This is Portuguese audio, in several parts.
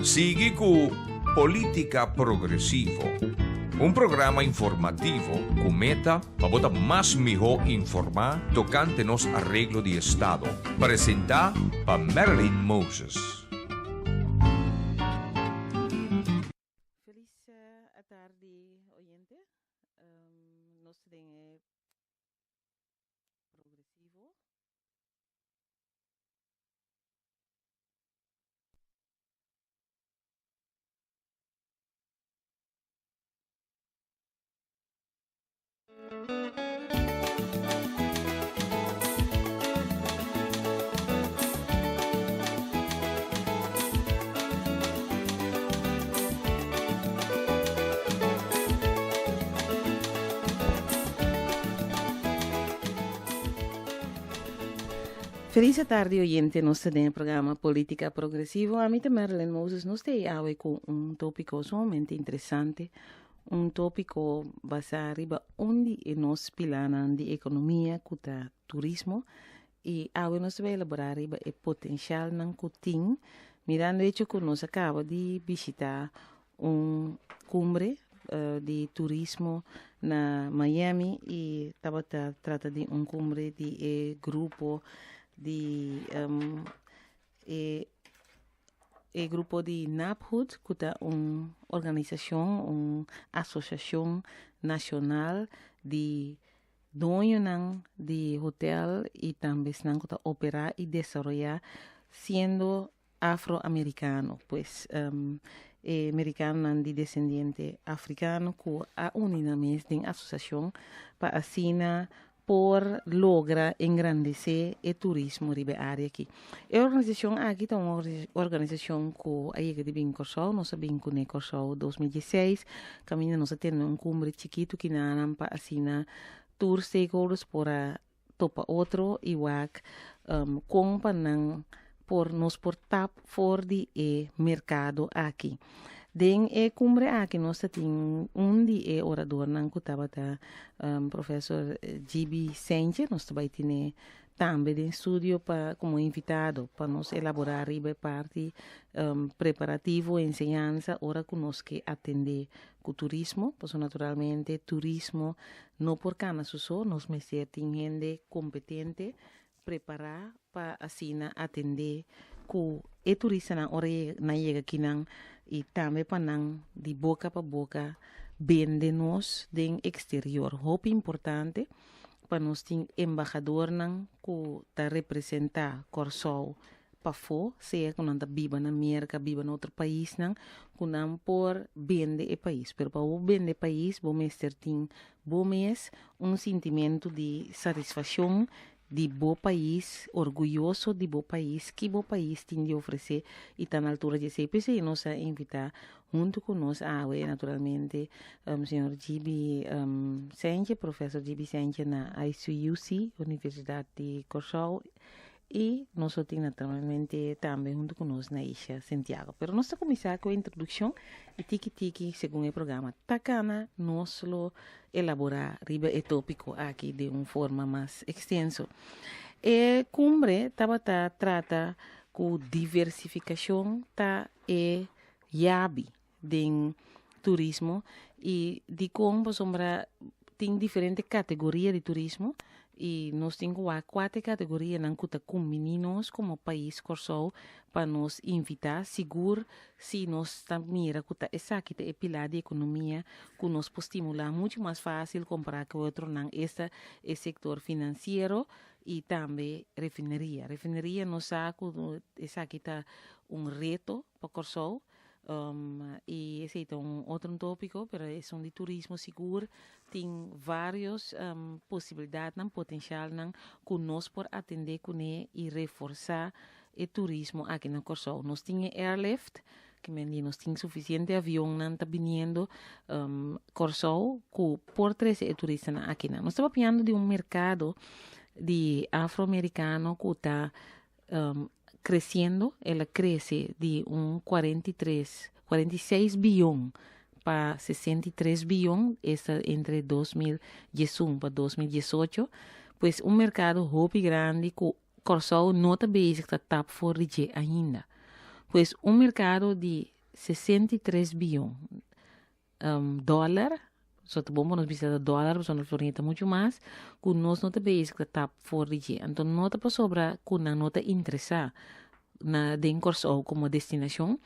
Sigue con Política Progresivo, un programa informativo con meta para botar más mejor informar tocante nos arreglo de Estado. Presentar para Marilyn Moses. Feliz tarde, oyente. Nos den progresivo. Feliz tarde, oyente. Nos den programa Política Progresivo. A mí también, Marilyn Moses, nos te hoy con un tópico sumamente interesante. Un tópico basado en onde nos pilanan de economía, kuta turismo. Y hoy nos va a elaborar el potencial nan kuting. Mirando hecho que nos acaba de visitar un cumbre de turismo na Miami y trata de un cumbre de grupo de eh, el grupo de NAPHUD, que es una organización, una asociación nacional de dueños de hotel y también que opera y desarrolla siendo afroamericano, pues americano de descendiente africano que ha unido más de asociación para así por lograr engrandecer el turismo de la área aquí. La organización aquí es una organización que ha llegado de Corsao, nos ha venido con Corsao 2016, camino nos ha tenido un cumbre chiquito que nada para así tour stakeholders por topa otro igual con panan por nos por tap for the mercado aquí. Den cumbre aqui nós temos de orador nan kutabata professor GB Senge, nós também tem também de estúdio para como invitado para nos elaborar a parte preparativo e enseñanza ora conosco que atender com turismo, pois naturalmente turismo não por cana só, nós me tem gente competente preparar para assim atender com e turista na hora na chega aqui e também para de boca para boca vende-nos do exterior. Muito importante para nós ter embaixador que está representar Corsol para fora, seja que não está viva na América, viva em outro país, que não por vender o país. Mas para vender o país, vamos ter um sentimento de satisfação de bom país, orgulhoso de bom país, que bom país tem de oferecer e está na altura de ser. E nós a invitar junto conosco naturalmente, senhor GB Senge, professor GB Senge na ICUC, Universidade de Corsol, e nós temos naturalmente também junto conosco na Isha Santiago. Pero nós começar com a introdução e tiki-tiki, segundo o programa. Tacana, nós lo elaborar riba e tópico aqui de uma forma mais extensa. E cumbre trata com diversificação e yabi de turismo e de como sombra tem diferentes categorias de turismo e nós temos quatro categorias não que com meninos como país Corsol para nos invitar seguro se nós mira que essa aqui é pilar de economia que nos pode estimular muito mais fácil comparar com outro não esse é setor financeiro e também refinaria nós sabe que essa aqui está reto para Corsol e esse é outro tópico, mas é de turismo seguro, tem várias possibilidades, potencial que nós por atender com ele e reforçar o turismo aqui na Corsol. Nós temos airlift, que nós temos suficiente avião não está vindo Corsol, que por três turista aqui. Nós estamos falando de um mercado de afro-americano que está creciendo, ela cresce de 46 bilhões para 63 bilhões entre 2011 para 2018, pues mercado muito grande que Corsol não está bem está tap for ainda. Pues un mercado de 63 bilhões dólar, só te bom nos visitar dólar, só nos florenta muito mais, que nós não te bem que tá fora de, então não te sobra que não te interessa na den corso como destinação,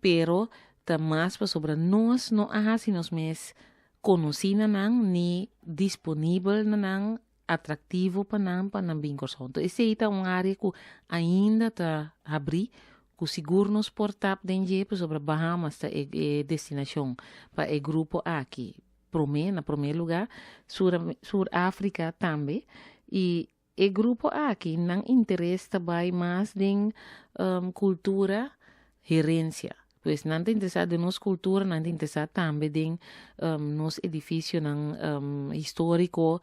pero ta mais para sobra nós não há se nos mes conhecida nan ni disponível nan atrativo para nan bem corso. Então esse é uma área que ainda tá abrir que seguro nos portar dentro para sobre Bahamas tá destinação para o grupo aqui. Na primeiro lugar, Sur África também, e o grupo aqui não interessa também mais em cultura, gerência. Pois não te interessado em nossa cultura, não te interessado também em nosso edifício histórico,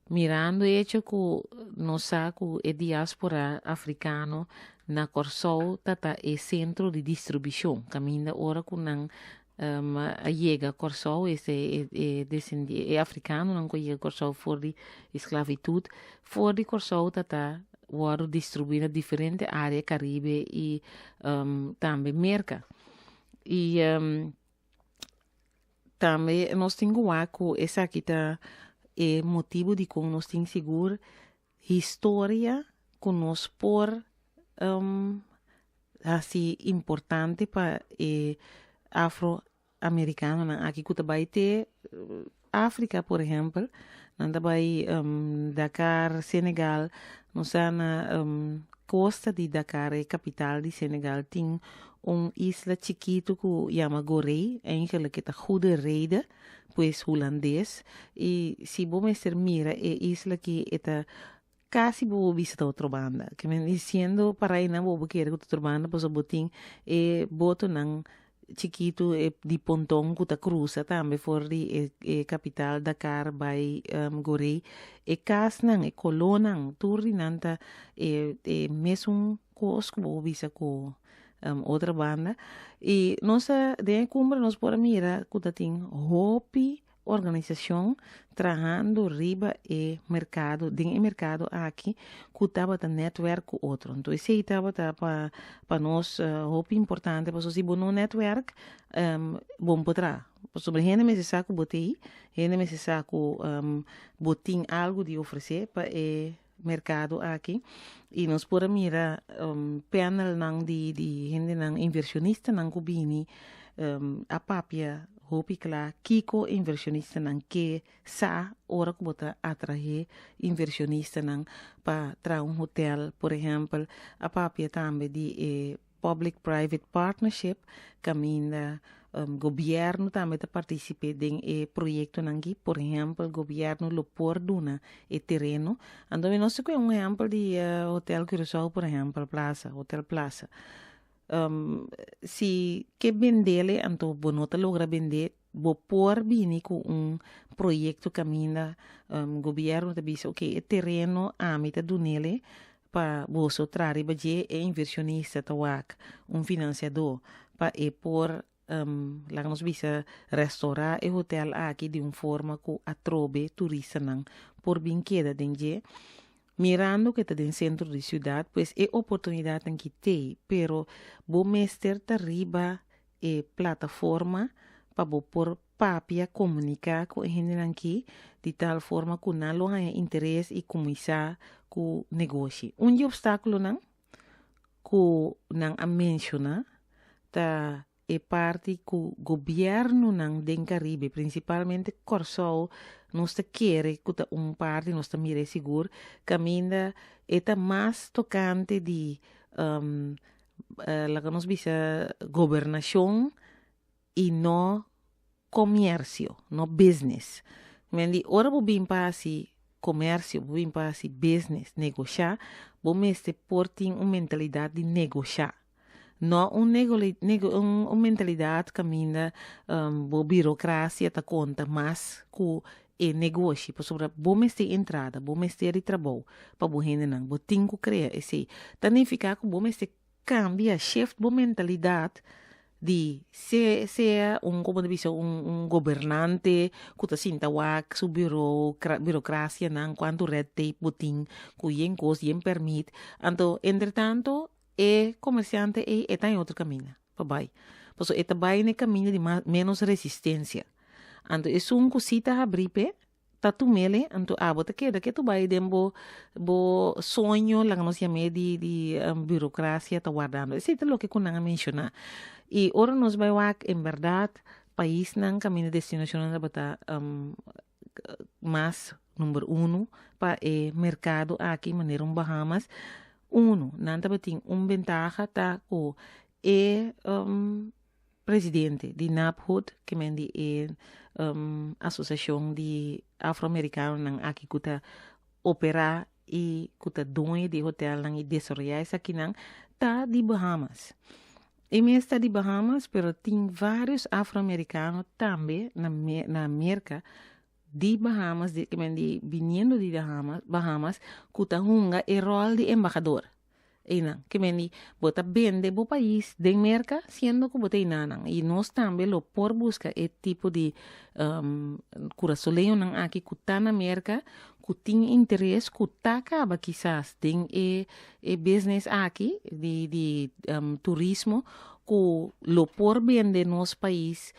mirando o hecho que nós sabemos que a diáspora africana na Corsol tata é centro de distribuição, caminho hora que não chega Corsol é africano, não chega Corsol fora de esclavitud, fora de Corsol tata waro distribuída diferente área Caribe e também América. E também nós temos que essa aqui tá é motivo de como nós temos seguro história que nós por assim importante para afro-americano aqui que também tem África, por exemplo, também Dakar, Senegal, nós na costa de Dakar, a capital de Senegal, tem isla chiquito que chama Gorée, eigenlijk het goede reden, pues holandês, e se você mira, é isla que é casi vou visitar outra banda, que me dizendo para aí não vou querer outra banda, pois o botim é boto não chiquito de pontão que cruza também fora de capital Dakar by Gorée e cas não é colônia turri nanta é mesmo coisa que vou visitar com outra banda e nossa de cumbre nós podemos mirar que tem hope organização trabalhando riba e mercado tem mercado aqui que estava da network com outro então esse estava para nós hope importante para se no network bom poderá sobre gente me se saco botei gente me se saco botin algo de oferecer para mercado aqui e nós podemos mirar panel nang de gente nang inversionista nang kubini a papia hopi kla kiko inversionista nang que sa ora que bota atrair inversionista nang para tra hotel por exemplo a papia também de public private partnership caminha governo também participa em projeto nangi por exemplo governo lo por duna terreno então nós temos exemplo de hotel Curaçao por exemplo hotel Plaza se que vendele então bonota logra vender vou por bini com projeto caminha governo te diz ok terreno a meta do nele para você trazer baje inversionista tawak financiador para por lá nos bisa restaurar e hotel aqui de forma que atrobe turista não por brinquedo dengue mirando que está dentro centro de cidade pues é oportunidade que tem pero bo mester arriba plataforma para bo por papia comunicar com a gente aqui de tal forma que não há interesse e começar com negócio obstáculo não que não a mencionar tá é parte que o governo não den Caribe, principalmente Corsol, nós quer que parte nós mire seguro, caminha é mais tocante de lá que nós visa governação e não comércio, não business. Mendi ora bo bim pasi comércio, bo bim pasi business, negociar, bo meste porting mentalidade de negociar. Não uma mentalidade caminha boa burocracia tá conta mas com negócio para sobre bom mestre entrada bom mestre de trabalho para bom gente não bom tinco criar esse também ficar com bom mestre cambia shift boa mentalidade de ser como dizer governante que tá sinta wak su burocracia não quanto red tape botin que yen cos yen permite então entretanto e comerciante está em outro caminho, papai. Por isso, está vai no caminho de menos resistência. Então, isso um cosita abrir pé, tá tu mele, então, bota que tu vai dembo bo sonho, lá nós chama de burocracia tá guardando. Isso é o que kunang mencionar. E ora nós vai em verdade, país nang caminho de destinação na bota mais número 1 para o mercado aqui maneira Bahamas. Nanta bating ventaja tá o presidente de NAPHOD, que mendi associação de afro-americano nang aqui kuta opera e kuta dono de hotel nang i desoriais aqui nang tá de Bahamas. E mesmo está de Bahamas, pero tem vários afro-americanos também na América de Bahamas, que mendi viniendo de Bahamas, kuta hunga e rol de embajador. Ina, que mendi bota vende bo país de merca siendo que bota inanang. E nós também lo por busca e tipo de curaçoleo nang aqui kuta na merca, kuting interesse kuta acaba quizás tem e business aqui de turismo ku lo por vende nos país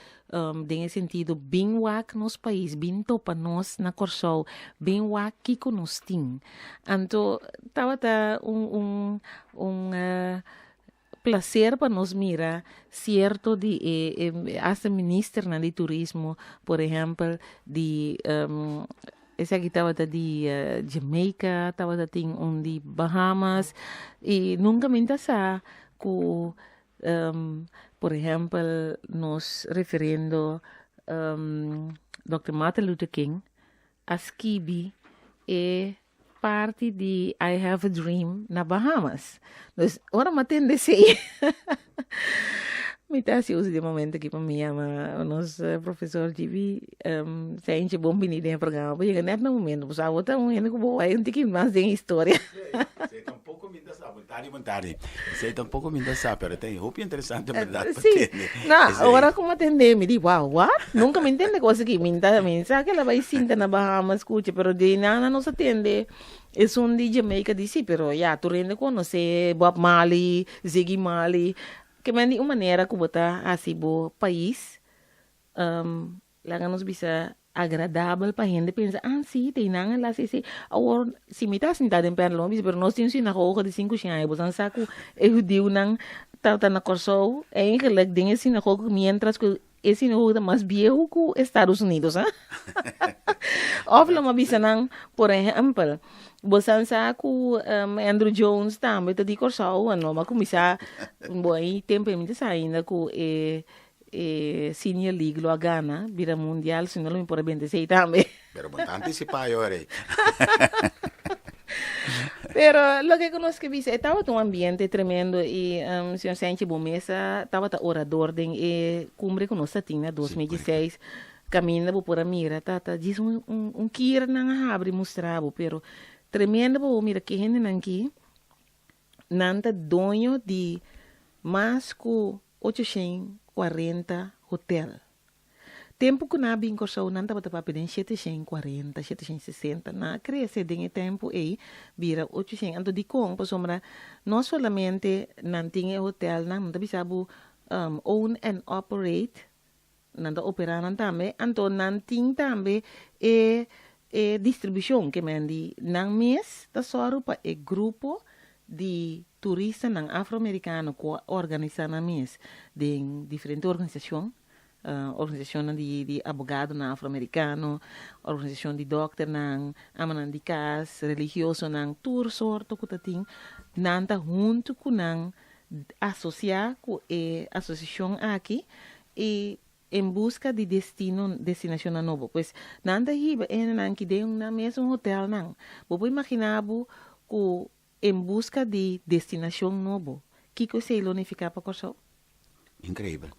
em sentido bem wak nos país bem topa nos na Corsol bem wak kiko nos ting então tava placer para nos mira cierto de hasta ministro de turismo por exemplo de esse aqui estava de Jamaica, estava de Bahamas e nunca me interessa que por exemplo, nos referindo Dr. Martin Luther King, a Skibi é parte de I Have a Dream na Bahamas. Então, ora me atende sei. Me tá se usa de momento aqui para mim, o nosso professor Gibi, se a gente bom venir no programa, porque não é no momento, você outra um ano que boa, aí não tem que mais tem história. Sei tampouco me dá vontade. Sei tampouco me dá sabe, mas tem roupa interessante verdade. Sim. Não, agora como atender, me digo, wow, what? Nunca me entende coisa que me sabe que ela vai sentar na Bahamas, escute, pero de nada nos atende. É um de Jamaica, disse, pero já, tu rende conhecer Bob Marley, Ziggy Marley, que de uma maneira que botar assim bo país lá nos bisa agradável para gente pensar sim tem nada lá se agora se me tá sentado em perto mas pero nós temos na rua de 5 anos você sabe que eu digo não tá na Corsol é incrível que tem na rua mientras que esse não é mais viejo que Estados Unidos ou uma bisa não por exemplo você sabe que Andrew Jones também está de Corsol não mas começar bom tempo muito ainda que Senior League lo gana vira mundial se não lo importa 26 também pero muito antecipado agora pero lo que conozco que dice estaba un ambiente tremendo y señor Sánchez Bomesa estaba orador de cumbre que nos tinha 2016 caminha por a mira tata diz kira nang abre mostrava pero tremendo bo mira que gente aqui nanta dono de mais que 840 hotel tempo que na bem corso não estava para pedir 740, 760 na cresce de tempo aí vira 800 então de com por sombra não somente não tinha hotel não bisa bu own and operate não operar não também então não tinha também distribuição que mendi não mês da só para o grupo de turistas não afro-americano que organizam na mês de diferentes organizações organização de abogado na afro-americano, organização de doctor na amanan de casa, religioso na tour sorto que tem, nanta junto com na associar com a associação aqui e em busca de destinação novo. Pois nanta hiba não que de na mesmo hotel não. Vou imaginar que em busca de destinação novo, que você ilonificar para corso? Incrível.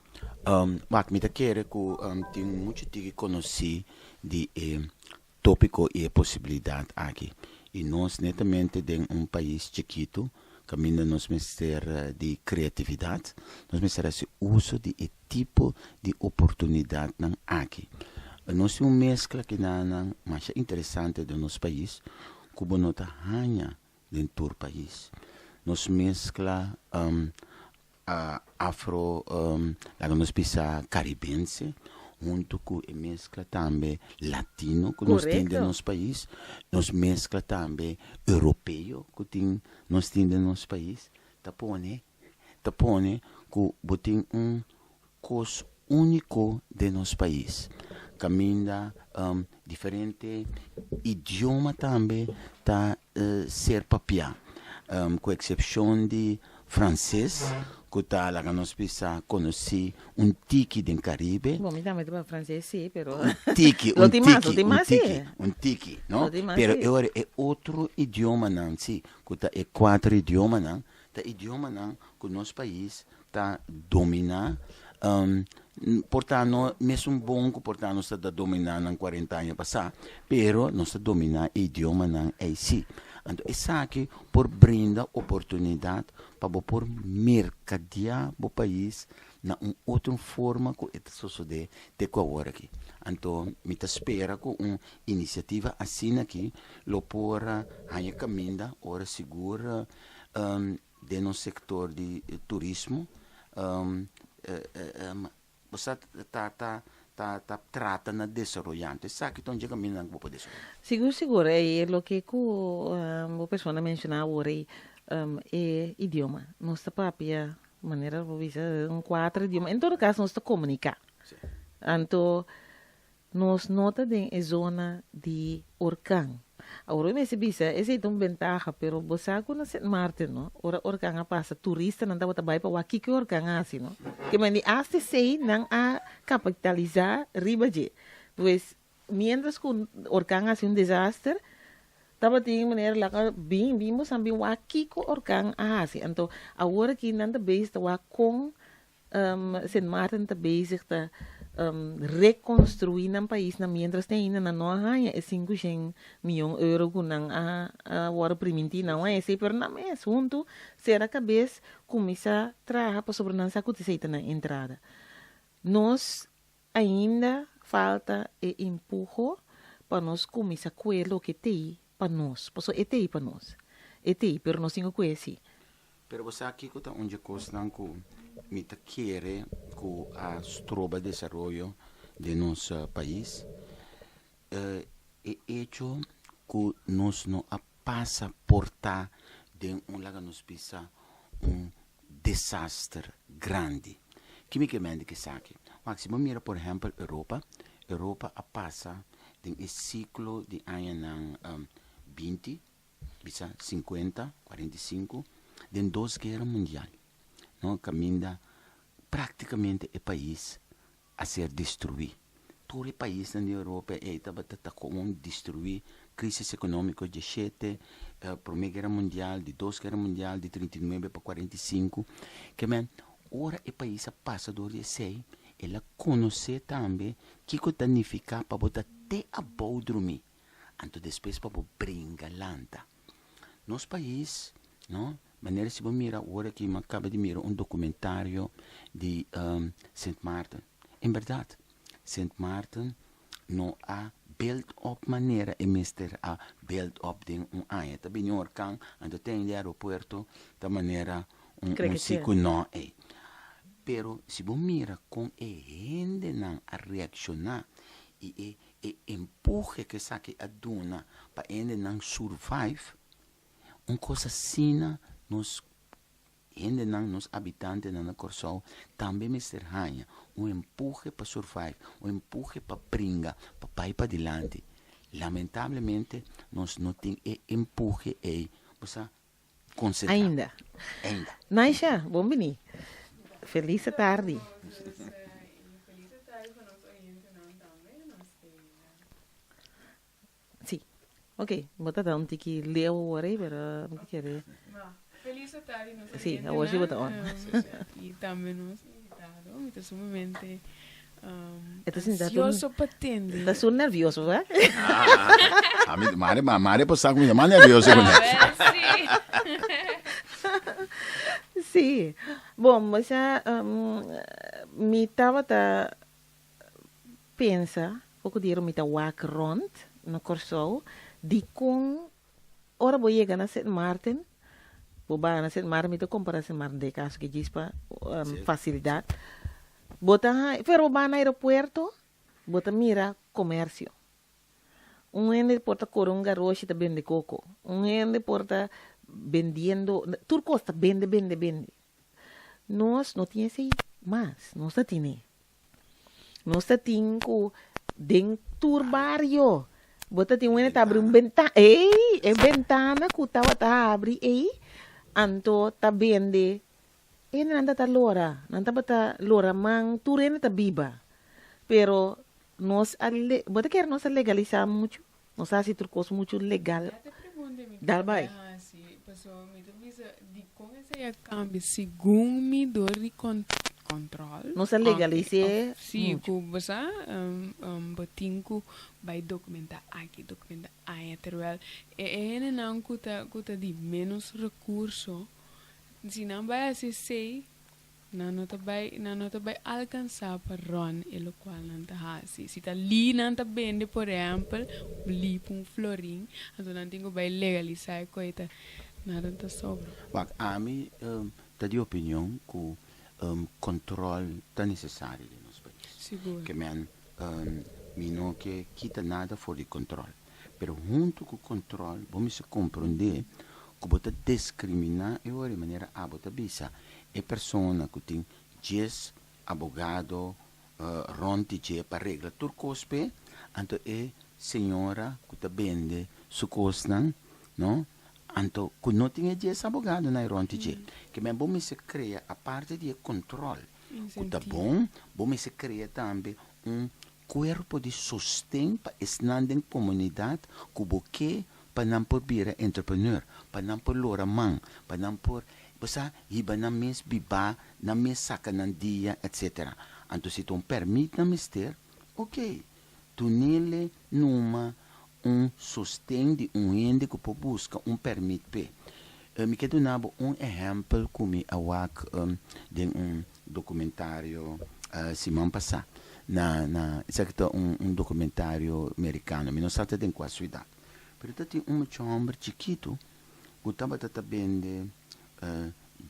Mas me quer que tem muito que conhecer de tópico e possibilidade aqui. E nós netamente de país chiquito, caminho nós ministério de criatividade, nós ministério esse uso de tipo de oportunidade aqui. Nós temos uma mescla que mais interessante do nosso país, como nota ranha dentro do país. nos mezcla afro, nos pisa caribense, junto com a mescla também latino que nós temos no nosso país, nos mescla também europeu que nós temos no nosso país, tapone que tem coisa único de nosso país, caminha diferente idioma também tá ser papia, com exceção de francês, que tá lá nós precisa conhecer tiki do Caribe. Bom, me dá mais para francês sim, pero tiki, não? Pero agora é outro idioma não, sim, que tá é 4 idiomas não, tá idioma não que nosso país tá dominar. Portanto, mesmo bom que portanto está dominando em 40 anos passar, pero não está dominando o idioma não é sim. Então, isso aqui por brinda oportunidade para por mercadear o país na outra forma que está sucedendo de agora aqui. Então, me espera que uma iniciativa assim aqui, lo por a caminho, ora segura de no sector de turismo. Você está tratando de desenvolver. Sabe que estão chegando a minha poder. Seguro. É o que a pessoa mencionava agora, é idioma. Nossa própria maneira de ver 4 idiomas. Em todo caso, nós estamos comunicar. Então, nós nota de zona de Orcang. Agora, eu me bisa, essa é uma vantagem, pero você na Sint Maarten, no? Ora Orcang passa turista, não dá para vai para o aqui que Orcang assim, no? Que mani aste sei não a capitalizar riba de. Pois, mientras que Orcang assim desastre, tava tem maneira lá bem sambi o aqui que Orcang assim. Então, agora que não tá bem está com Sint Maarten tá bezig tá reconstruir um país na mientras tem ainda não há 500 milhões de euros com a hora primitiva não é esse pero não é assunto será que vez começar a trabalhar para sobrenança que você na entrada nós ainda falta empurro para nós começar a coelho que tem para nós porque é tem para nós é tem pero nós temos que conhecer pero você aqui que está onde costa que me quer que a tropa de desenvolvimento de nosso país é hecho que nós não passa portar de lugar nos pisa desastre grande que me quer que sabe mas se mira por exemplo Europa passa de ciclo de anos 20 50 45 de 2 guerras mundiais não caminha praticamente o país a ser destruído. Todo o país na Europa estava como destruir crise econômica de 7, Primeira Guerra Mundial, de 2 Guerra Mundial, de 39 para 45. Que ora o país passa do receio, ela conhece também que significa para botar até a boa dormir. Então depois para brincar lanta. Nosso país, não? Maneira se você mira agora que me acaba de mirar documentário de Sint Maarten. Em verdade, Sint Maarten não há build-up maneira e mister a build-up de ano. Também no Orcang, onde tem o aeroporto, da maneira ciclo não é. Pero se você mira com a gente não a reaccionar e empurre que saque a duna para a gente não survive, uma coisa assim nos habitantes na Corsol também me serranha empurre para survive, empurre para brincar, para ir para adiante. Lamentavelmente, nós não temos empurre aí, você concentrar. Ainda. Naisha, bom venir. Feliz tarde. Feliz tarde para nosso oyente também. Sim. Ok, vou dar um tique leu o aí para não querer. Feliz tarde, nosso Sim, oyente. hoje vou dar. E também nos invitaram, muito sumamente ansioso para atender. Está super nervioso, vai? Mare por saco mais nervioso. Sim. Bom, mas me estava a pensar, pouco dinheiro me está walk rond no Corsol, de com ora vou chegar na Sint Maarten, Bobana sen mar mito compara sen mar de caso que diz para Certo. facilidade. Bota pero ba na aeropuerto, bota mira comércio. Ende porta coronga roxa tá vende coco. Ende porta vendendo, turco está vende. Nós não tinha esse mas, nós tá tinha. Nós tá tinha com dentro barrio. Bota tinha ende tá abrir ventana, ventana que tava tá abrir, anto tá vende. Nanda tá lora, nanda bata lora mang turene tá biba. Pero bota quer nós legalizar muito. Nós assim turcos muito legal. Até pergunta-me. Dal vai. Sim, pessoal, me avisa de como é que cambia segundo me dor de controle. Nós legalizar. Sim, que você botinho vai documentar aqui, terwijl não custa de menos recurso. Se não vai assim, não vai alcançar para ron e o qual não está assim. Se está ali não está vende, por exemplo, ali um florim, então não tem que vai legalizar a coisa, nada está sobra. Bak, a mim, tá de opinião que o controle tá necessário no nosso país. Seguro. Que me não que quita nada fora de controle. Pero junto com o controle, vamos compreender que você discriminar de maneira a você bisa. É pessoa que tem 10 advogado ronti para regra turcospe, então é senhora que está vende su costa, não? Então, que não tem 10 advogado na ronti que me bom se cria a parte de controle. Que tá bom, se cria também corpo de sustento para estar na comunidade que você para não por vir entrepreneur, para não por lora man, para não por você iba na mes biba, na mes saca na dia, etc. Então se tu permite na mister, ok, tu nele numa sustento de ende que pode buscar permite pe. Me quero dar exemplo como awak de documentário semana passada. Isso aqui é documentário americano, mas não sabe em qual cidade. Pero tem homem chiquito que estava vendo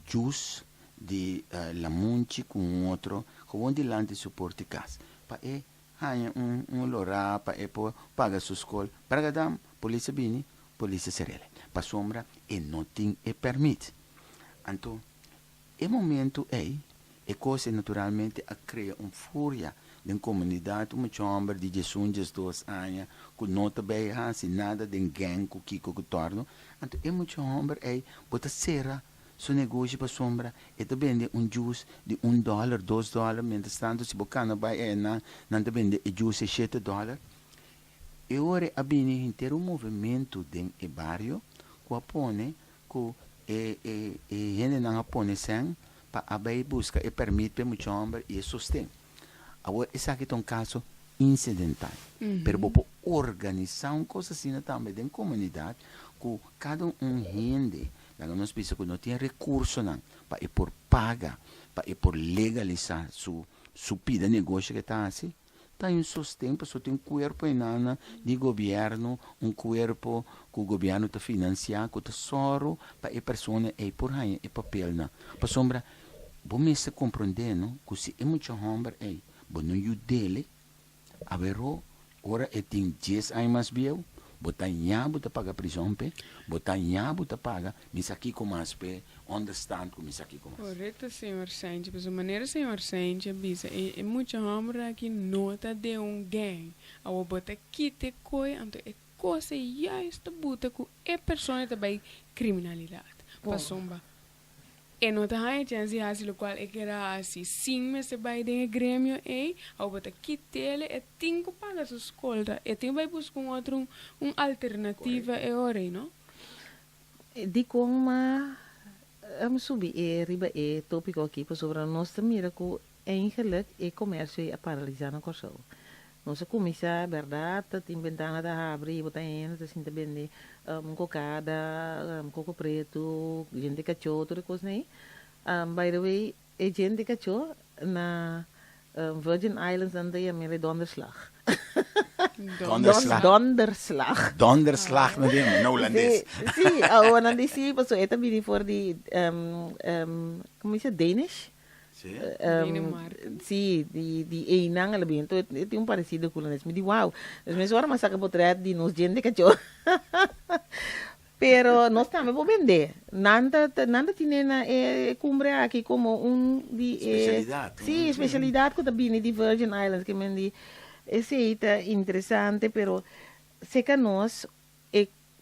juice de lamunchi com outro, com delante de suporte casa. Para lora, para paga sua escola, para gadam, polícia bini, polícia serele. Para sombra, não tem permite. Então, é momento coisa naturalmente a criar fúria na comunidade, homem de 2 anos, que não também assim nada de gang, que torno. Então, é homem bota serra, seu negócio para sombra, vende juice de $1, $2, mientras tanto, se bocana vai não vende juice $7. E ora abini inteiro movimento de bairro, que apone, que gente não apone sem, para abai busca e permite para muito homem e sustém. Agora, esse aqui é caso incidental. Pero vou organizar coisa assim também dentro da comunidade, que cada gente, nós pensamos que não tem recurso para por paga, para por legalizar su pida negócio que está assim. Tem sustento, só tem corpo de governo, corpo que o governo está financiando, que está soro para a pessoa por aí, papel para sombra, vamos se compreender, que se é muito homem não you dele, a ver, ora tem 10 anos mais velho, botar bota paga prisão pe, botar bota paga, mis aqui como as pe, understand como mis aqui como. Correto, senhor Sánchez, mas a maneira senhor Sánchez bisa é muito homem que nota de gang, a bota quite coi, então é coisa já está bota que é pessoa também criminalidade, passomba. E não tem a chance assim, o qual é que era assim, sim, mas se vai dentro do grêmio, ou bota quitele, tem que pagar sua escolta, e tem que buscar outra alternativa, hora, não? De como subir riba tópico aqui, sobre nós mira que eigenlijk comércio é paralisar na corção. Nós começar, verdade, tem ventana da abre, botar em, assim, também cocada, coco preto, gente cachorro, tudo coisa, né? By the way, gente cachorro na Virgin Islands anda em minha redonda slag. Donderslag. Donderslag na din, no Holandês. Sim, want dan zie je, zo eten we voor die, como se Danish? Sim. Dinamarca. Sim, die Einang, ela bem, tem parecido com o holandês, me diz, wow, as pessoas agora massaca portret de nos gente que eu. Pero nós também vamos vender. Nada tiene na cumbre aqui como de Especialidade. Sim, especialidade que também de Virgin Islands, que me diz, esse é interessante, pero sei que nós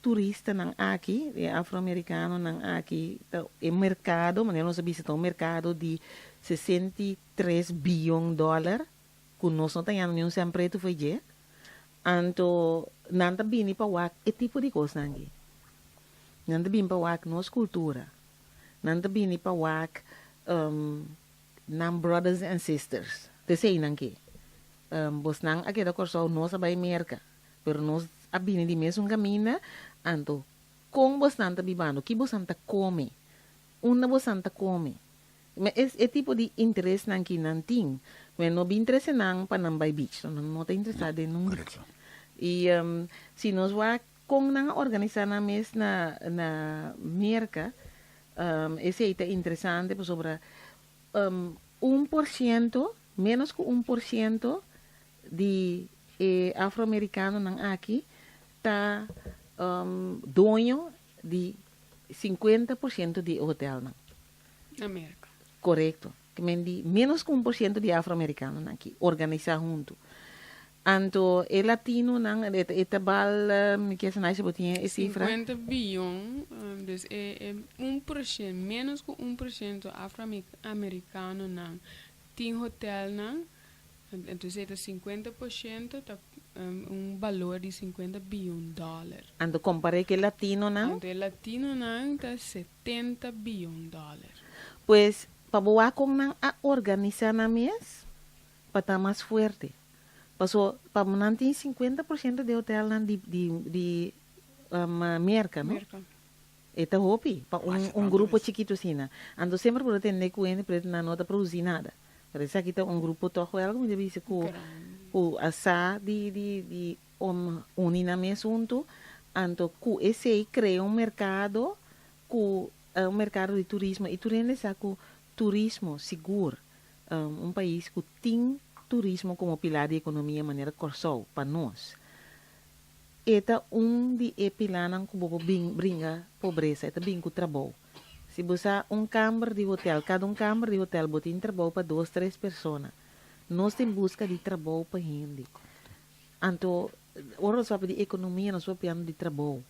turista nang aqui, afro-americano nang aqui, é mercado, mas nós visitamos um mercado de 63 bilhões de dólares, que nós não temos nenhum sempre tu foi je. Anto nanta bini pa wak e tipo de coisa nangi. Nanta bini pa wak nos cultura. Nanta bini pa wak nam brothers and sisters. Te sei nangi. Bos nang aqui da corso nós abay merca. Pero nós abini di mesmo camina anto com bos nanta bibano que bos nanta come. Una bos nanta come. Mas é tipo de interesse nangi nanting. Mas não me interessa não para não vai beach. Não está interessado em num beach. E se nós vamos com não organizar na mês na merca, esse é interessante sobre 1%, menos que 1% de afro-americano não aqui está dono de 50% de hotel não. América. Correto. Que menos que 1% de afro-americano aqui, organizar junto. Anto, o latino, etabal, que é a cifra? 50 bilhões, dus 1%, menos que 1% afro-americano não tem hotel não, então é 50%, tá valor de 50 bilhões de dólares. Anto, compare que latino não? Anto, latino não tá 70 bilhões de dólares. Pues, para com a organizar na mês, para estar mais forte. Para não ter 50% de hotel de merca, não? Eta hopi, para grupo chiquito assim, ando sempre por atender com ele, para não produzir nada. Por isso aqui tá grupo todo algo, me disse que o asa de unir na mês junto, ando que esse cria mercado, mercado de turismo, e turismo é que turismo seguro, país que tem turismo como pilar de economia de maneira corsou para nós. Eta de pilar que brinca pobreza, eta bem com trabalho. Se você câmara de hotel, cada câmara de hotel botem trabalho para 2, 3 pessoas. Nós temos busca de trabalho para gente. Então, ora só de economia, nós estamos de trabalho.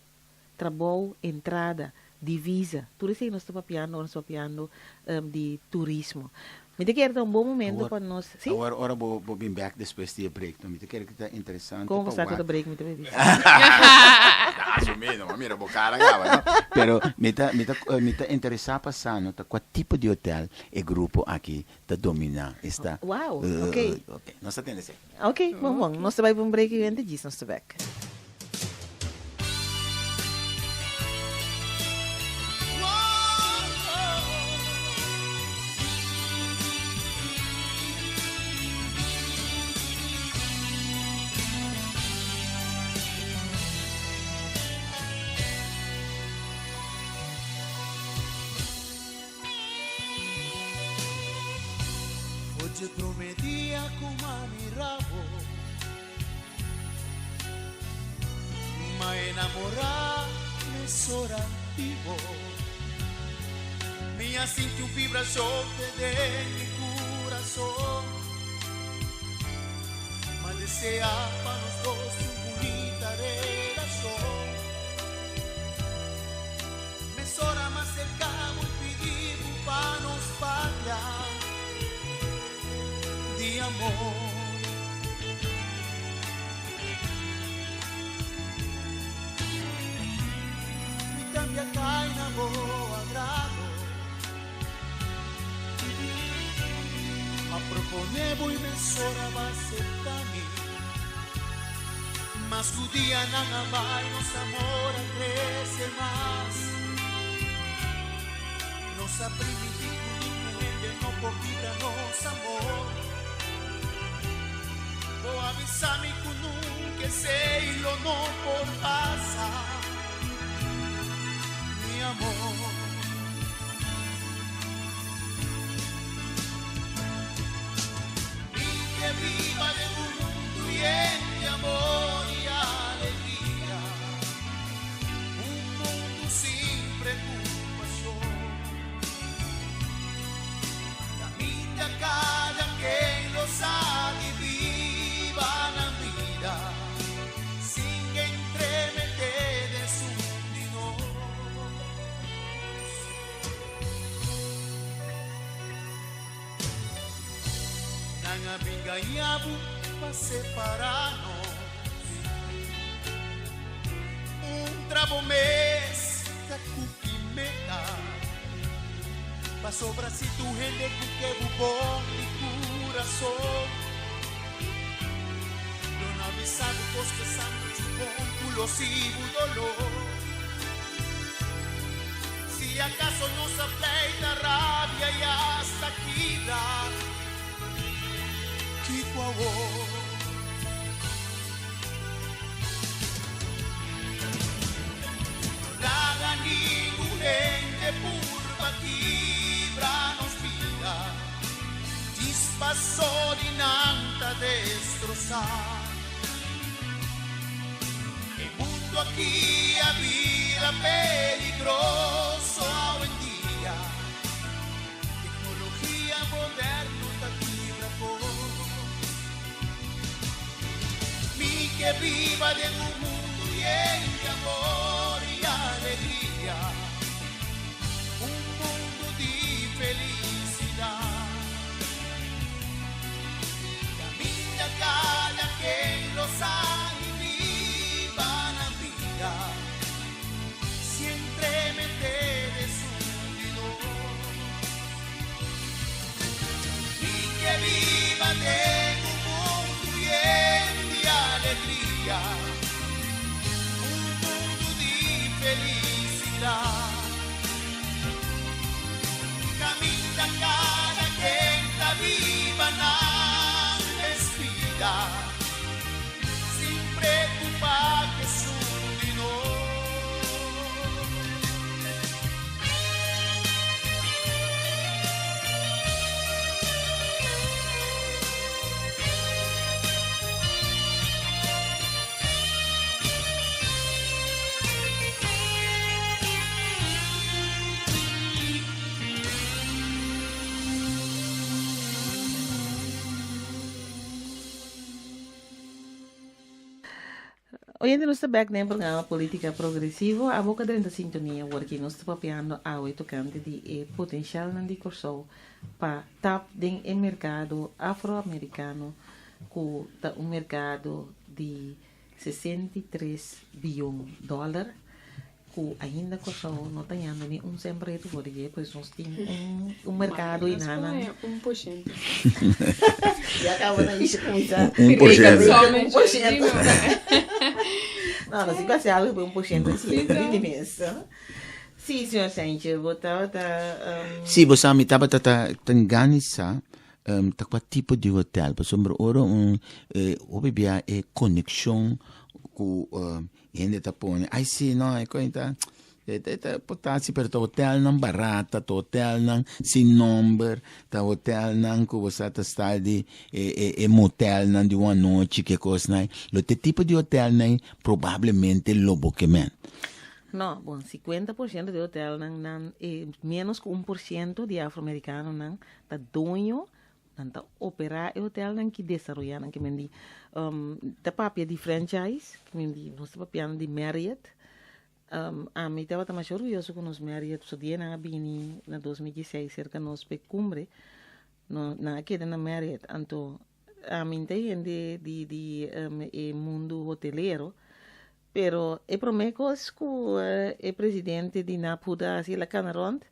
Trabalho, entrada, divisa. Tudo isso nós estamos papiando de turismo. Me te quero dar bom momento para nós. Sim? Agora vou vir back depois do break. Me te quero que está interessante. Como você está break, me te vai dizer. Assumindo, mira, cara agora, não? Pero me tá interessado passando, qual tipo de hotel e grupo aqui tá domina está. Wow, ok. Nós atende assim. Ok, bom. Nós vai para um break e antes disso nós estamos back. Te prometía con mami rabo, me enamorar me sora vivo, minha sinto vibração de mi corazón, mas desea para los dos tu bonita relación, me sora más cercano y pedir para nos pagar de amor. Mi cambia cai na boa agrado, a proponer voy me sora va ser tami, mas que dia nada vai nos amor crece más, nos aprimitimos de no poquita nos amor. Boa avisami kunung que sei lo no por pasa, mi amor. Y que viva de un mundo lleno de amor y alegría, un mundo sin preocupación. Camina cada quien lo sabe, viva la vida sin entremeter de su dinero. Nang amiga yabu pa separarnos, un trabo mes ka kukimeta, pa sobra si tu gente que bubong y corazón. Non avisado cos que sangue chupón, culosivo dolor. Si acaso nos afleita rabia y hasta quita, quito a vos. Nada ningún ente purba nos vida, dispasó dinanta destrozar. El mundo aquí había peligroso hoy en día, tecnología moderna tibra por mi que viva de un mundo lleno de amor y alegría, un mundo de felicidad. Camina cada quien lo sabe y viva la vida, siempre mete de su dolor. Y que viva de un mundo lleno de alegría, un mundo de felicidad. Camina cada quien la viva na respira, sin preocupar que su dinero. Oyente, nós estamos aqui no programa Política Progressivo. A boca dentro da sintonia, porque nós estamos papiando a tocante de potencial de corso para tap den mercado afro-americano com um mercado de 63 bilhões de dólares, que ainda corso não tem nem sempre tu pode ver, pois nós temos mercado e nada. 1%. E acaba de começar. 1%. Não, nós quase algo por 1% assim, de imenso. Sim, senhor Sánchez, botar Sim, você me estava tanganisa, qual tipo de hotel, por exemplo, ora obvia conexão com gente tá pondo. Aí sim, não é coisa. Potasi per hotel nan barata, hotel nan sin number, hotel nan que você tá stadi motel nan de uma noite que coisa nai. Lo tipo de hotel nai provavelmente lobo que men. Não, bom, 50% de hotel nan menos que 1% de afro-americano nan tá dono tá operar o hotel nan que desenvolver nan que mendi tá papia de franchise, que mendi nós tá papiando de Marriott. A mim estava mais orgulhoso com os Marriott, so dia na bini na 2016 cerca nos pecumbre na queda na Marriott, então a mim tem de mundo hotelero, pero e promecos que o presidente de Napuda assim la canaront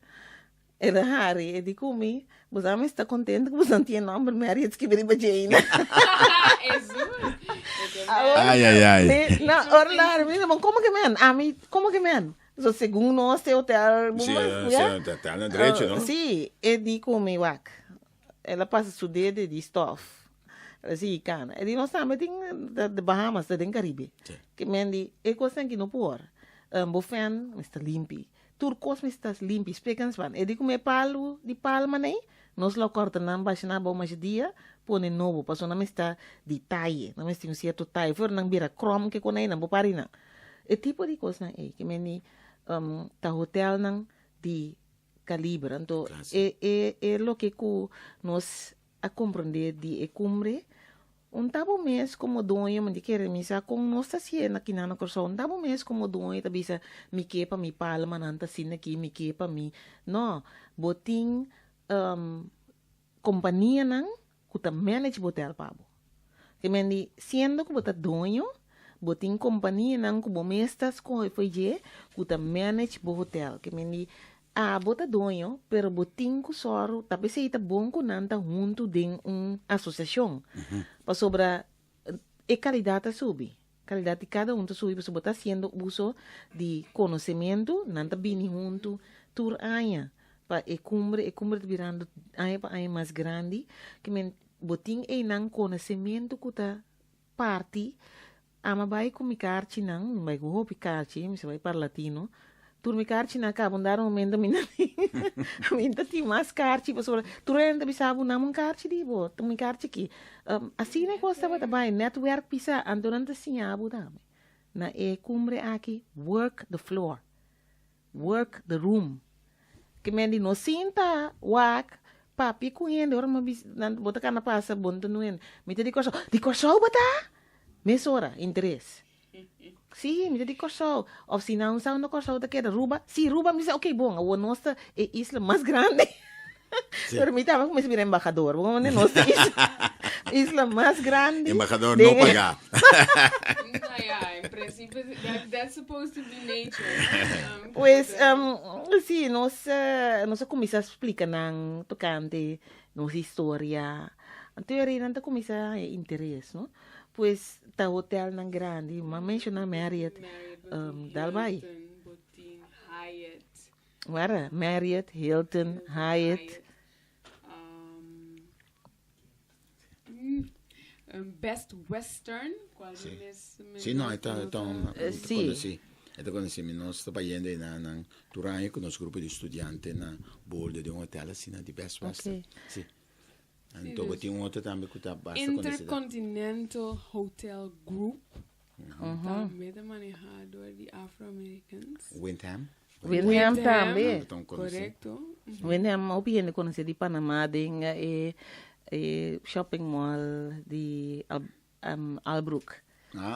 era Harry e di comi, você me está contente que você não tinha nome Marriott que vem para Jane. Ai. Na orlar, mira, como que men? A mim, como que men? So segundo nós hotel, Hotel na direita, não? Sim, e di comi wak. Ela passa su dedo de stuff. Assim, cana. E nós também tem de Bahamas, tem Caribe. Que mendi, e coisa que não pode. Bofen, está limpi. Turcos, está limpi. Explicam span. E digo, me palo, de palma, né? Nós lo cortam na baixa na boa mais dia, põe novo, passou na mesta de taille, na mesta um certo taille, for nang bira chrome que conai na bopari na. E tipo de coisa na que meni ta hotel nang di calibre, então é lo que nós a compreender de cumbre. Tabo mês como dono, mas de querer misa com nossa ciência aqui na coração. Tabo mês como dono, tá bisa me quepa me palma nanta sina aqui me quepa me. No, botin companhia nang kuta manage hotel pabo. Que mendi sendo que bota dono, botin companhia nang kubo mestas com foi je kuta manage bo hotel. Que mendi bota dono, pero botin ku soro, tapi se ita bom ku nanta junto de associação. Para sobra qualidade subir. Qualidade de cada um subir, para botar sendo uso de conhecimento, nanta bini junto, tur aia. Pa cumbre virando aí para aí mais grande que men botin nang conhecimento que tá parte ama vai comunicar nang vai go picar me vai para latino tur me carchi na ka bondar momento minta ti mais carchi para tu renda bisabu namun carchi di bo tu me carchi ki assim ne costa bata vai network pisa andorante sinhabu dame na cumbre aqui work the floor work the room que mendi no sinta wak papi kuhen orang mabis nan bota kana pasa bonto nuen mita di corso bata mesora interesse sim mita di corso of se não são no corso da queda ruba si ruba me diz ok bom a nossa é isla mais grande pero mita vamos começar a virar embaixador vamos né nossa isla mais grande embaixador não pagar in princípio that's supposed to be nature. Pues sim, nós começa a explicar nang tocante nossa história. Teoria não começa a interesse, não? Pues ta hotel nang grande, mas menciona Marriott, dalbai. Hyatt. Wara, Marriott, Hilton, Hyatt. Best Western, qual Sì, no, sì. E quando siamo noi sto facendo in Turan con il gruppo di studenti na bordo di un hotel assim di Best Western. Sì. Então botei outro também que tá basta Intercontinental Hotel Group. Também é manejado de Afro-Americans. Windham também. Correto. Windham, eu viene conhecer de Panamá, de shopping mall de Albrook.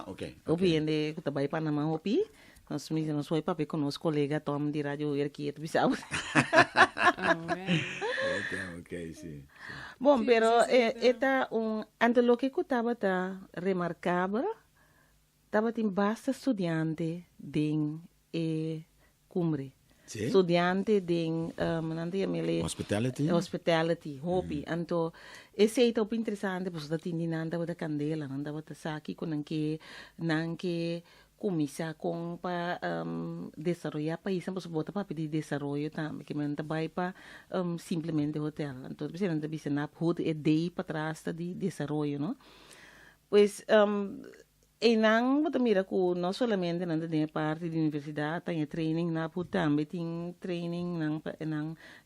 Ok. Eu viene que trabalha em Panamá, hopi. Nós foi para com os colegas Tom de rádio aqui, tu sabe? Ok, sim. Bom, pero eta ante lo que estava remarcável, estava tem basta estudante de cumbre. Sì? Studiante de hospitality, hobby. Anto esse é tão interessante, porque está tendo nada da candela, nada da saki com nanke comisa com para desenvolver país, então bota para pedir desenvolvimento também, que manda vai para simplesmente hotel. Então você não deve ser na hood é day para trás de desenvolvimento, não? Pois nang bota mira ko não solamente nanda de parte da universidade tem training na também tem training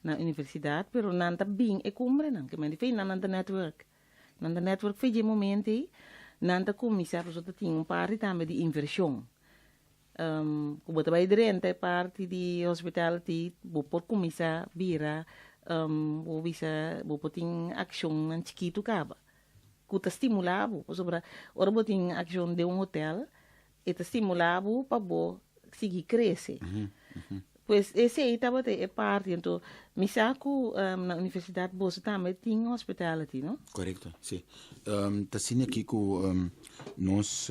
na universidade, pero nanda bem cumbre nang que me fez nanda network fez de momento nanda começar para tem parte também de inversão ko bota vai dirente parte de hospitality bo por começar vira bo bisa bo poting action nan chiquito caba que te estimulava, sobre ora botin ação de hotel, e te estimulava para seguir crescer. Pois esse aí estava é parte, então me saco na universidade você também tem hospitality, não? Correto, sim. Tá sendo aqui que nós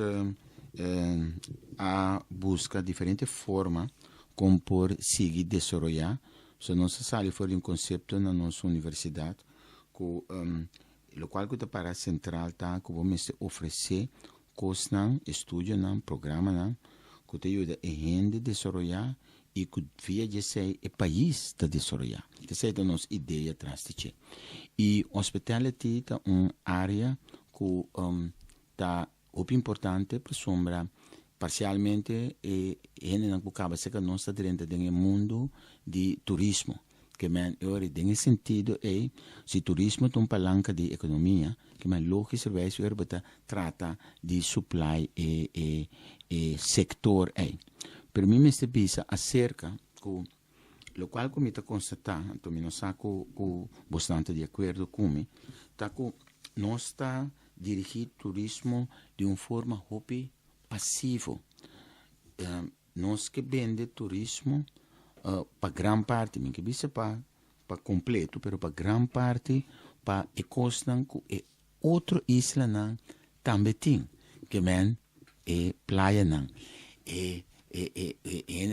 a busca diferente forma como por seguir desenvolver, se nós saímos fora um conceito na nossa universidade que lo qual que para central tá que vamos oferecer curso não estudo não programa não que te ajuda a gente desenvolver e que via de ser o país está desenvolver. Essa é a nossa ideia atrás de e hospitality tá área que tá muito importante para sombra parcialmente não acaba se que nós está dentro do mundo de turismo que man ora nesse sentido se turismo é uma palanca de economia que man lógico serviço bota trata de supply e sector per mim me bisa acerca com lo qual come ta constatar então me não saco bastante de acordo com tá com nós está dirigir turismo de uma forma hobby passivo nós que vende turismo para grande parte me que bisa para completo pero para grande parte para e costan que outro isla não também tem que men praia não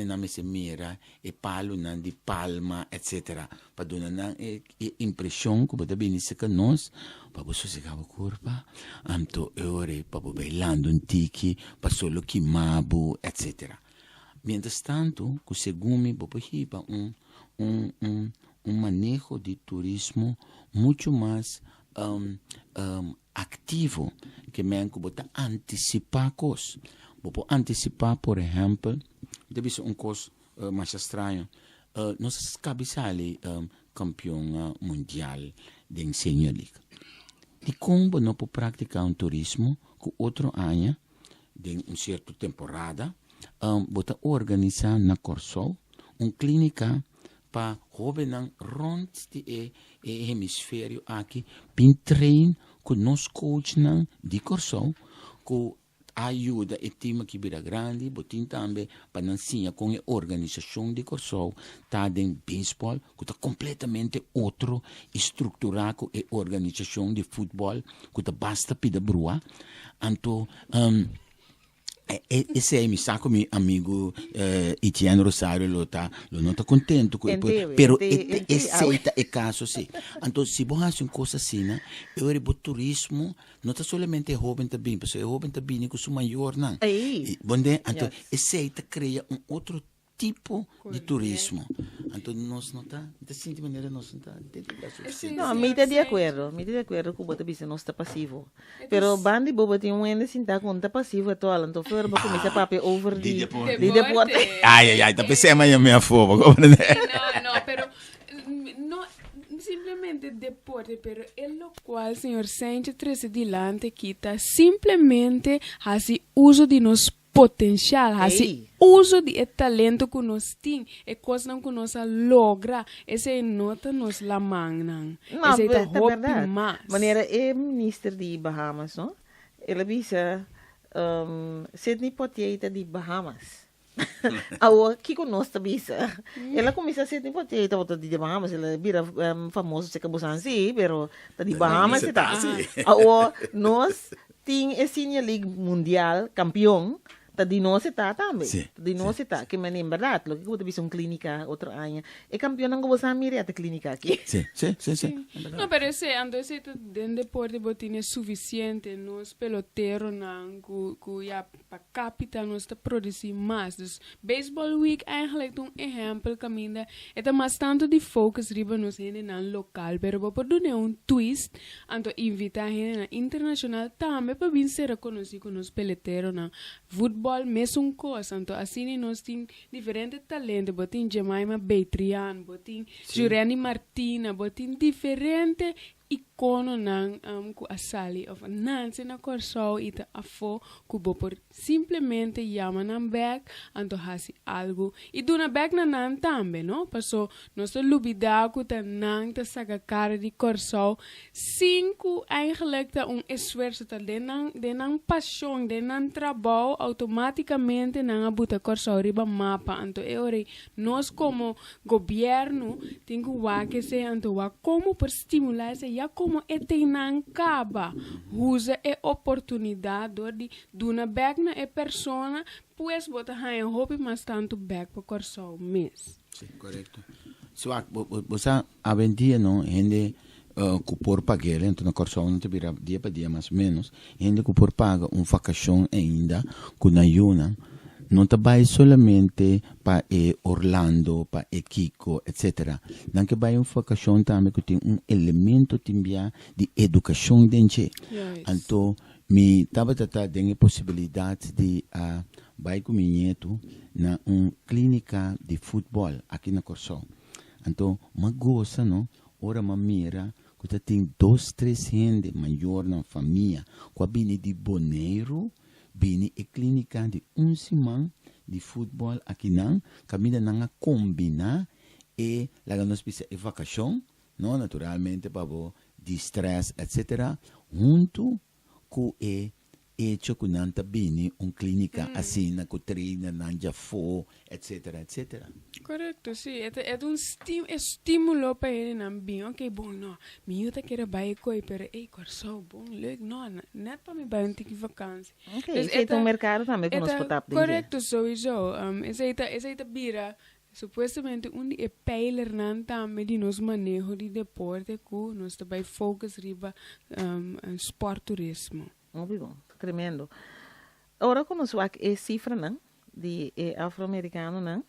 na me se mira palo nan di palma etc para donar nan impressão que pode bem se que nós para você se acaba curva anto ore para bailando um tiki para solo que mabu etc mientras tanto que segundo bobo hipa manejo de turismo muito mais ativo que men que bota antecipar coisas vou antecipar, por exemplo, deve ser coisa mais estranho. Nós cabeçalhos campeão mundial de Senior League. E como não pode praticar turismo com outro ano, de uma certa temporada, bota organizar na Corsol clínica para jovens rond de hemisfério aqui, bem trein com nós coach de Corsol, com ajuda e time que vira grande, botin também para ensinar com a organização de Corsol, tá em beisebol, que está completamente outro estruturado e organização de futebol, que está basta pida brua, então esse é me saco meu amigo Etienne Rosario lo não está contente com pero esse é caso sim então se você faz uma coisa assim né eu o turismo não está somente jovem também porque jovem também com o maior não bonde então esse cria outro tipo de turismo então nós não está de maneira nós não está não me está de acordo com o que nós está passivo pero bandi bobo tem ainda assim tá conta passivo atual então for para começar papel over de deporte ai tá pensando a minha fofa não pero no simplesmente deporte pero é lo qual senhor Sánchez trouxe dilante quita simplesmente assim uso de nos potencial, assim, uso de talento que nós temos, e coisa que nós logra, esse nota nos la mangnan. Esse é verdade. Mais. Maneira é ministro de Bahamas, não? Ele visa Sidney Poitier de Bahamas. Awo que conosco bisa. Ela começa a Sidney Poitier de Bahamas, ela vira famoso se cabusan sim, pero de Bahamas está. Awo nós tem a Senior League Mundial campeão. De nós está também. De nós está. Que me lembra, verdade? Lo que eu tive uma clínica outro ano. É campeão não gosto de mirar a clínica aqui. Sim. Não, pero esse dentro deporte botin é suficiente. Nós peloteiros não, que já para capital nós está produzir mais. Dus Baseball Week eigenlijk exemplo caminha. É mais tanto de focus riba nos gente na local, pero para dar twist, anto invitar gente na internacional também para vir ser reconhecido com nos peloteiros na futebol mesmo coisa, então assim nós temos diferentes talentos, botin Jemima Beitrian, botin Jureni Martina, botin diferentes icono nang ku asali of nanse na Corsol ita afo ku bopor simplesmente llama nan back anto hasi algo e duna back na nan tambe no paso nosso lubida ku ta nan ta saga cara de Corsol cinco eigenlijk ta esforço ta de nan paixão de nan trabalho automaticamente nan abuta Corsol riba mapa anto ore nós como governo tenho wa que se anto wa como por estimular esse já como não acaba usa a oportunidade de duna back na a persona pues bota hai hobby mas tanto back para Corsol mês sim correto so você a vendia não gente que por pagar então na Corsol não te vira dia para dia mais ou menos gente que por paga vacação ainda com na yuna não tá vai solamente para Orlando, para Kiko, etc. Não que vai vacação também que tem elemento também de educação dentro. Então, me tava tem a possibilidade de vai com neto na clínica de futebol aqui na Corsão. Então, uma gosta, não? Ora, uma mira, que tem 2, 3 gente maior na família, que vem de Boneiro, vem a clínica de semana de futebol aqui não, caminha não combina e lá nós precisa de vacação, não naturalmente para de estresse, etc. Junto com hecho que não bem clínica assim na que treina, não já for, etc, etc. Correto, sim. É estímulo para ele não bem. Ok, bom, não. Me ajuda querer vai coi, pero Corsão, bom, leuk, não, net para me vai um tique vacância. Ok, esse é um mercado também que nós podemos dizer. Correto, sowieso. Esse bira, supostamente é pijler nan também de nos manejo de deporte que nós também focus riba sporturismo. Muito bom, tremendo. Agora que nós vamos a cifra não, de afro-americano não,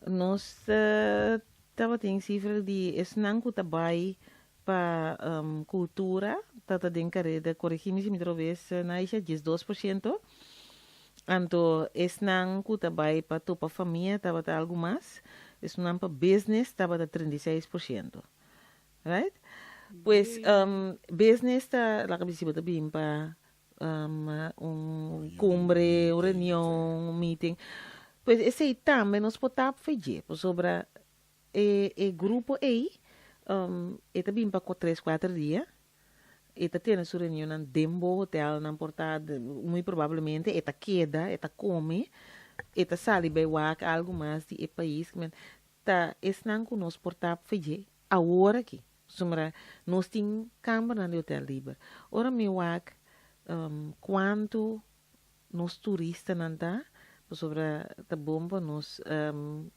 nós tava tem cifra de não que trabalha para cultura, tata den carreira corrigir-me se me talvez na isha 12%. Então, não que trabalha para toda a família, tava algo mais. Não para business, tava 36%. Right? Pues business está lá que visível também para cumbre, reunião, meeting. Pues esse aí também nós podemos fazer sobre o grupo aí, também para 3, 4 dias. Eta tem sua reunião no Dembo Hotel, na portada, muito provavelmente, eta queda, eta come, eta sali bem algo mais de país, mas tá, esse não que nós portamos fazer, agora aqui. Somra, nós temos câmara no Hotel Liber. Ora, me wak, quanto nós turistas não tá, sobre a bomba, nós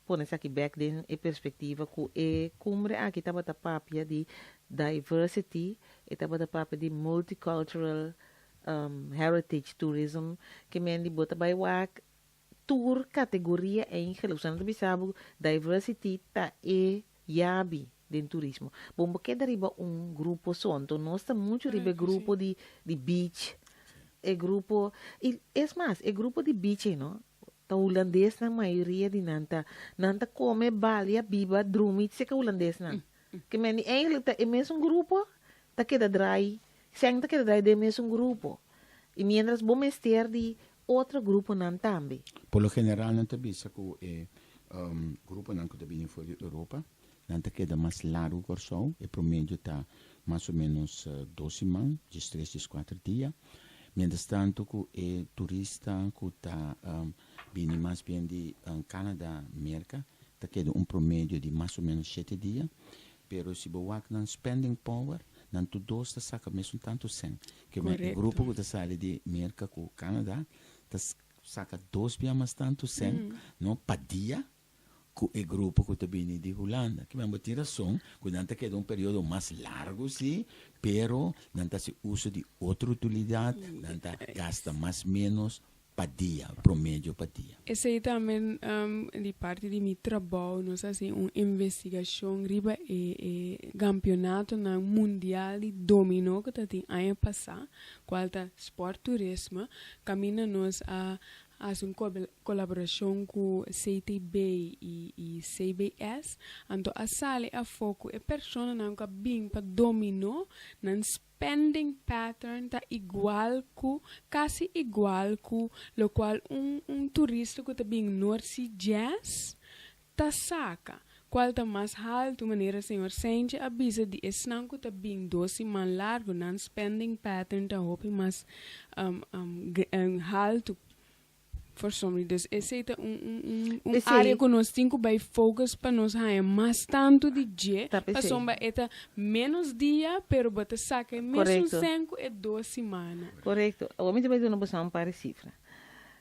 põe aqui back then, a perspectiva que cumbre aqui estava a papia de diversity, estava a papia de multicultural heritage tourism, que men de bota by wak, tour categoria em relação a bisabo, diversity tá yabi de turismo. Bom, porque deriva grupo só, então nós estamos muito riba grupo de beach, grupo, e é mais, grupo de beach, não? O holandês na maioria de nanta come balia, biba, drumit, se que holandês não. Que men eigenlijk é mesmo grupo, tá queda dry, sem tá queda dry de mesmo grupo. E mientras bom ester de outro grupo não também. Por lo general não te bisa que grupo não que te viene fora da Europa, não te queda mais largo corso, e promedio tá mais ou menos 2 semanas, de 3 de 4 dias. Mientras tanto que turista que tá viene mais bem de Canadá, América, tá queda promedio de mais ou menos 7 dias. Pero se você não spending power, não tu dois tá saca mesmo tanto sem. Que o grupo que tá sale de América com Canadá, tá saca 2 dias mais tanto sem, não pa dia, com o grupo que tá vindo de Holanda. Que mesmo tem razão, que não tá queda período mais largo, sim, pero não tá se usa de outra utilidade, não tá gasta mais menos pa dia, promédio pa dia. Esse aí também, de parte de meu trabalho, nós assim, uma investigação riba e campeonato na mundial de dominó que tá tem ano passado, qual tá sport turismo, caminha nós a uma colaboração com CTB e CBS, então a sala a foco é pessoa não que bem para dominó, não spending pattern tá quase igual com lo qual turista que tá bem norte jazz tá saca. Qual tá mais alto maneira senhor sente avisa de esnang que tá bem 12 man largo não spending pattern tá hope mais alto. For some reason, esse é área que nós temos que focus para nós ganhar mais tanto de dia, para somba eta menos dia, pero bota saca mesmo 5 e 2 semanas. Correto. O homem vai dar uma boa para cifra.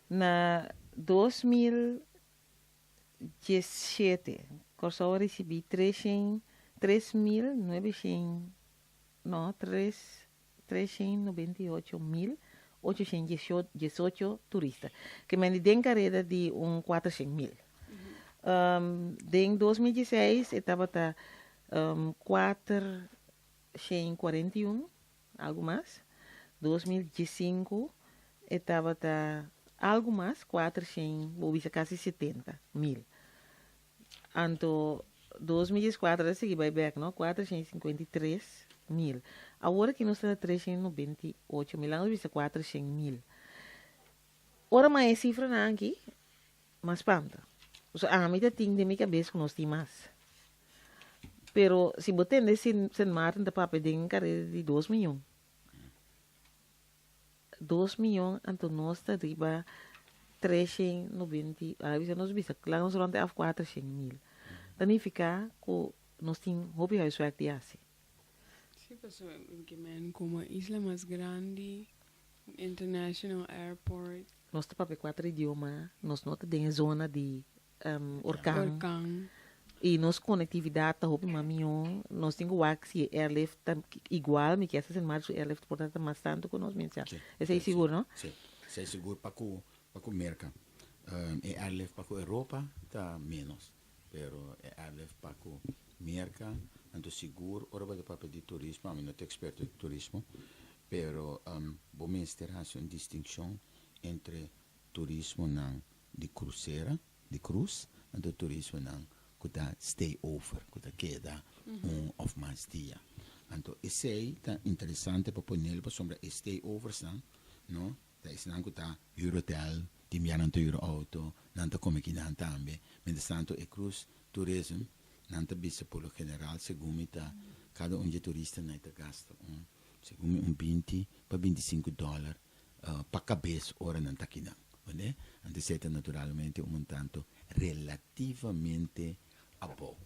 Na 2017, Corsão recebi 398 mil 818 turistas. Que me den carrera de 400.000. Em 2016 estava 441, algo mais. 2015 estava algo mais, 400, vou dizer quase 70.000. Então, 2014 a seguir vai back, não? 453.000. Agora que nós estamos 398.000, nós vimos 400.000. Ora, mais cifra não aqui, mas espanta. A mim tem de minha cabeça que nós temos mais. Pero, se você tem San Martin, da papel de carreira de 2 milhões. 2 milhões, então nós estamos riba 390, nós vimos, lá nós vamos a 400.000. Significa que nós temos hobby huiswerk de assim. Sí, pues como a isla mais grande, international airport. Nós temos 4 idiomas, nós não temos zona de orcão. E nossa conectividade está hobby maminho, nós temos o axi airlift igual, me que essa semana o airlift portanto mais tanto que nós mencionamos. Esse é seguro, não? Sim, é seguro para o mercado. E airlift para a Europa está menos. Pero airlift para o mercado, então seguro, ora vai para de turismo, a mim não sou experto de turismo, pero vamos ter uma distinção entre turismo de cruzeira, de cruz, e turismo que está stay over, que está queda ou mais dia. Então, esse aí está interessante para pôr nele para sombra stay over, não? Tá ensinando que está Eurotel, timbiano to Euro auto, não está como aqui não também. Mas tanto é cruz turismo, não está bisa por lo general, segundo está cada de turista não está gasta segundo 20 para $25 para cabeça hora não está aqui não, né? Então, se naturalmente tanto relativamente a bom.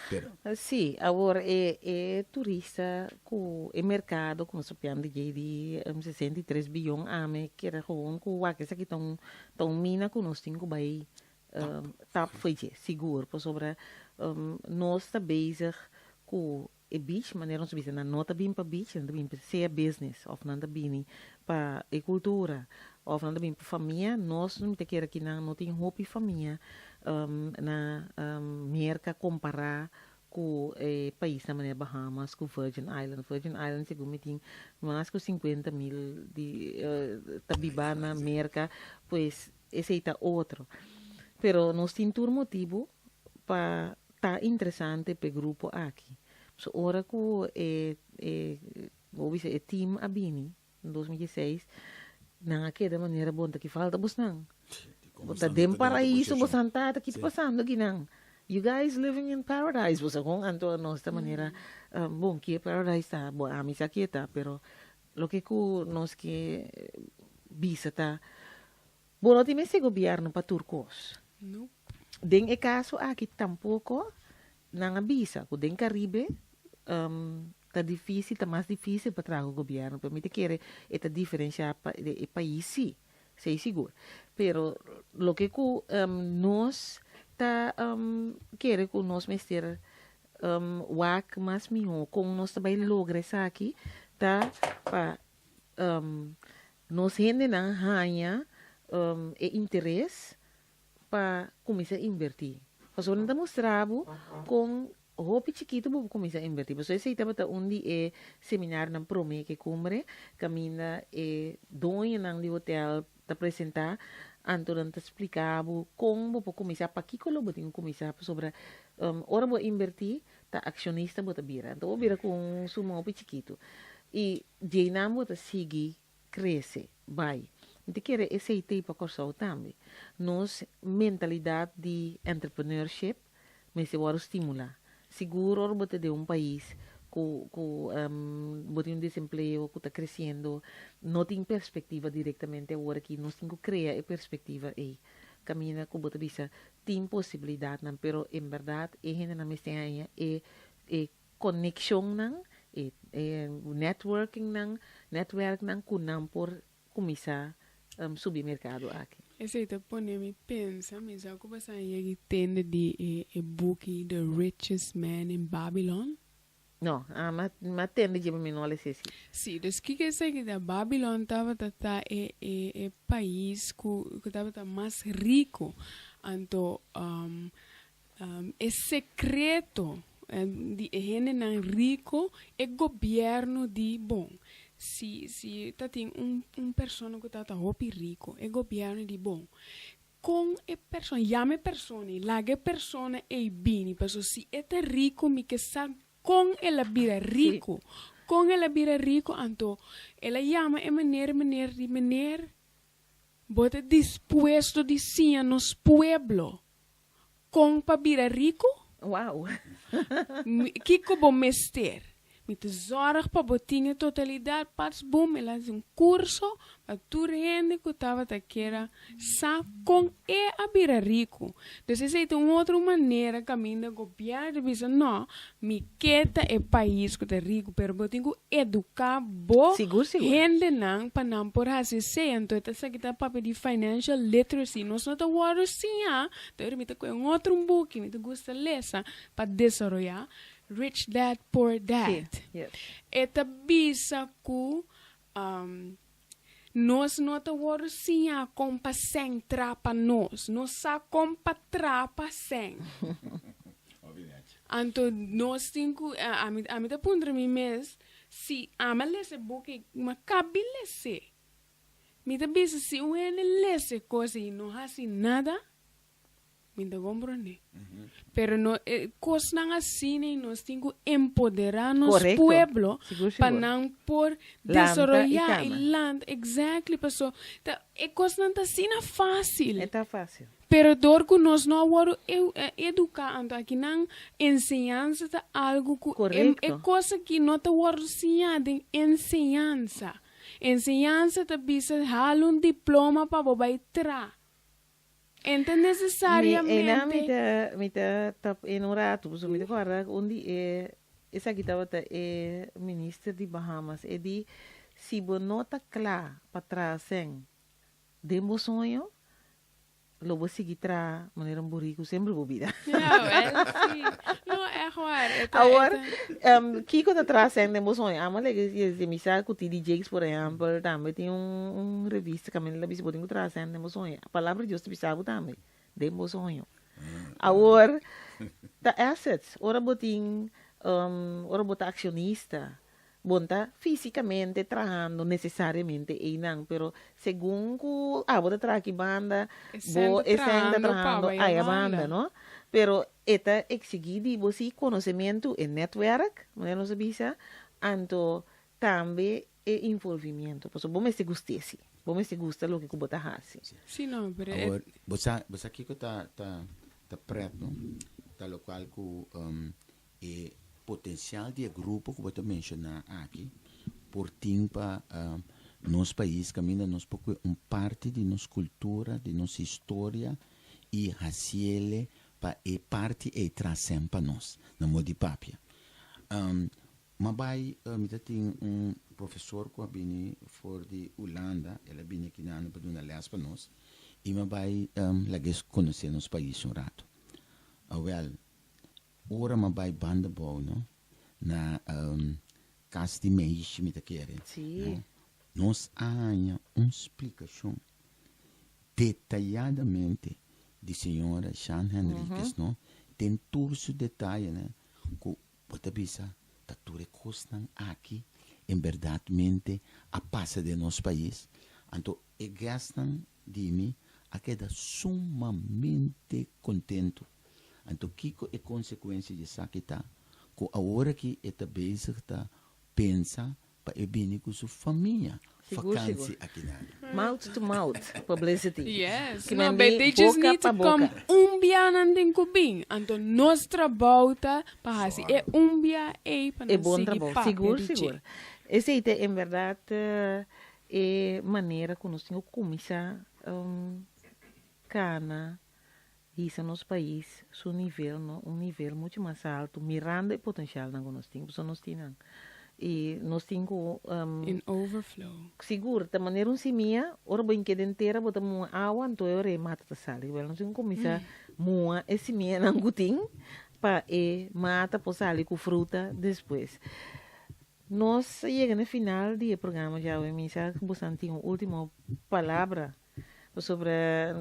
Pero Sim, agora é turista com o mercado com o supiando de 63 bilhões a me que era com o que aqui tão mina com nós temos vai top foi seguro por sobre nós está bezig com e beach maneira nós bisa na nota bem para beach não bem para ser business of não bem para a cultura of não bem para família nós não te quer aqui não tem hobby família na merca comparar com o país na maneira Bahamas com Virgin Islands segundo tem mais que 50.000 de tabiba na merca pois esse é outro pero nós temos um motivo para tá interessante para o grupo aqui so ora que o team abini em 2016 não aquela maneira bonta que falta bus não Bota dem paraíso, você está aqui passando aqui não. You guys living in paradise, você com anto nossa maneira, bom que paradise tá, bom a mim aqui tá, pero lo que nós que bisa tá, bom não tem esse governo para turcos. No. Den e caso aqui tampouco não bisa, o den Caribe tá difícil, tá mais difícil para trazer o governo, para mim te querer esta diferenciar o país sim. Sei seguro. Pero lo que nós tá quer que nós mestre wak mas minho com nós também logra isso aqui tá para nós rende na ranha e interesse para começar a invertir. Porque nós estamos mostrando com roupa chiquito para começar a invertir. Você sei que é seminário na Prome que cumbre, caminha e dono na hotel te apresentar, então te explicar como vou começar, para que eu vou começar sobre hora vou invertir, tá acionista vou vira, então vou vira com sumo chiquito e de não vou seguir cresce, vai. Então quer esse tipo para correr também, nos mentalidade de entrepreneurship, mas se vou estimular, seguro vou ter país botar desemprego que está crescendo, não tem perspectiva diretamente agora que nós temos que criar a perspectiva aí. Caminha com botar bisa tem possibilidade, não, pero em verdade é gente na mesma é conexão não, é networking não com não por começar subir mercado aqui. Esse aí tá pondo me pensa, mas algo bastante aí tende de book The Richest Man in Babylon. No, ma tende de mim não esse. Sim, dus que sei que da Babilônia estava é país que estava mais rico, então é secreto de gente não rico é governo de bom. Se tá tem pessoa que tá hopi rico, é governo de bom. Com a pessoa, llame pessoa, larga pessoa e bini, pessoa se é rico, me que sabe com ela vira rico. Com ela vira rico, então ela chama a maneira, bota dispuesto de sim a nos pueblo. Com para vira rico, Uau! que como mester? Me tesoura para botinha totalidade, partes boom, ela faz curso para tu rende que estava taquera, sa com a vira rico. Então, se tem outra maneira, caminho de governo, diz, não, me queta é país que é rico, pero eu tenho que educar bo, Seguro. rende não, para não por assim ser, então, essa aqui tá papel de financial literacy, nós não tá water assim, então, eu me tá com outro book, me tá gosta ler, para desenvolver. Rich Dad, Poor Dad. Yes. Eta bisa ku nós não te word sim a compa sem trapa nós sa compa trapa sem. Anto nós tinha a mim te pondre mi mes si ama lese book ma cabi lese. Mi te bisa si un lese coisa e não hasi nada. Me dá compreender. Pero no coisa não assim nem nós temos que empoderar nos pueblo para não por desenvolver o land exactly pessoal. É coisa não tá assim fácil. É tá fácil. Pero dor que nós não vamos educar então aqui não ensinança tá algo que é coisa que não tá vamos ensinar de ensinança. Ensinança tá bisa halo diploma para bobai tra. Então, necessariamente... Me tá em um rato, você me fala onde essa aqui estava ministra de Bahamas, e de se você não está claro para trás, de meu sonho, lo vou seguir tra maneira burico sempre bobida. Não, é claro. Agora, Kiko está trazendo de sonho. A mulher que me sabe que o DJs, por exemplo, também tem revista que a menina bisa pode trazendo de sonho. A palavra de Deus te sabe também de sonho. Agora, the assets, ora botin, ora bota acionista. Bonta fisicamente trabajando necesariamente y não, pero según que bota trabaja aquí banda, bo está trabajando ahí banda, ¿no? Pero esta exigir você conhecimento e network, não se bisa, anto também é envolvimento. Por isso, bom me se gusta assim, bom me se gusta lo que você bota assim. Sim, não, pero agora, você aqui que tá preto, não? Tá local que potencial de grupo que você mencionar aqui, por tempo nosso país caminha nós porque parte de nossa cultura, de nossa história e raciele é parte e trazem para nós na modo de papia. Mas me tem professor que vem for de Holanda, ela vem aqui na para dar aulas para nós e me vai conhecer nosso país um rato. Ora me vai banda boa, não? Na casa de mês me querem. Sim. Nós há uma explicação detalhadamente de senhora Jean Henriques, não? Tem todos os detalhes, né? Que pode pensar, tá tudo costan aqui, em verdade, a passa de nosso país. Então, e gastam de mim a queda sumamente contento. Então, que é consequência disso aqui tá? Que a hora que está bezig tá pensa para ir bem com sua família, vacância aqui na. Mouth to mouth publicity. Yes. Que No, but they just need to come umbia nanding kubing. Então, nós trabalhamos para assim, é umbia para é bom trabalho, seguro. Esse aí, em verdade, é maneira que nós temos que começar cana isso no nosso país, seu nível, um nível muito mais alto, mirando o potencial que nós temos, nós temos. E nós temos in overflow. Seguro, da maneira um simia, ora bem que inteira, botamos água, então eu remata a sala. Nós temos que começar moa esse simia não gutin, para mata, para salir com fruta depois. Nós chegamos no final do programa já, eu me que você tem uma última palavra sobre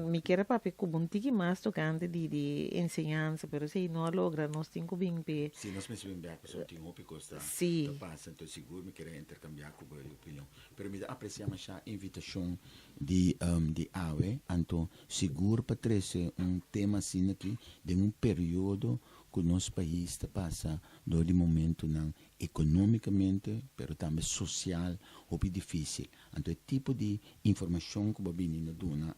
me quero papi com um tique mais tocante de ensinança, pero se não logra nós temos que bem pe. Sim, nós pensamos bem que só tem um pico está. Sim. Passa, então seguro me querer intercambiar com a opinião. Pero me apreciamos já a invitação de AWE, então seguro para trazer tema assim aqui de período que o nosso país está passando de momento não economicamente, pero também social, ou difícil. Então, o tipo de informação que o menino dona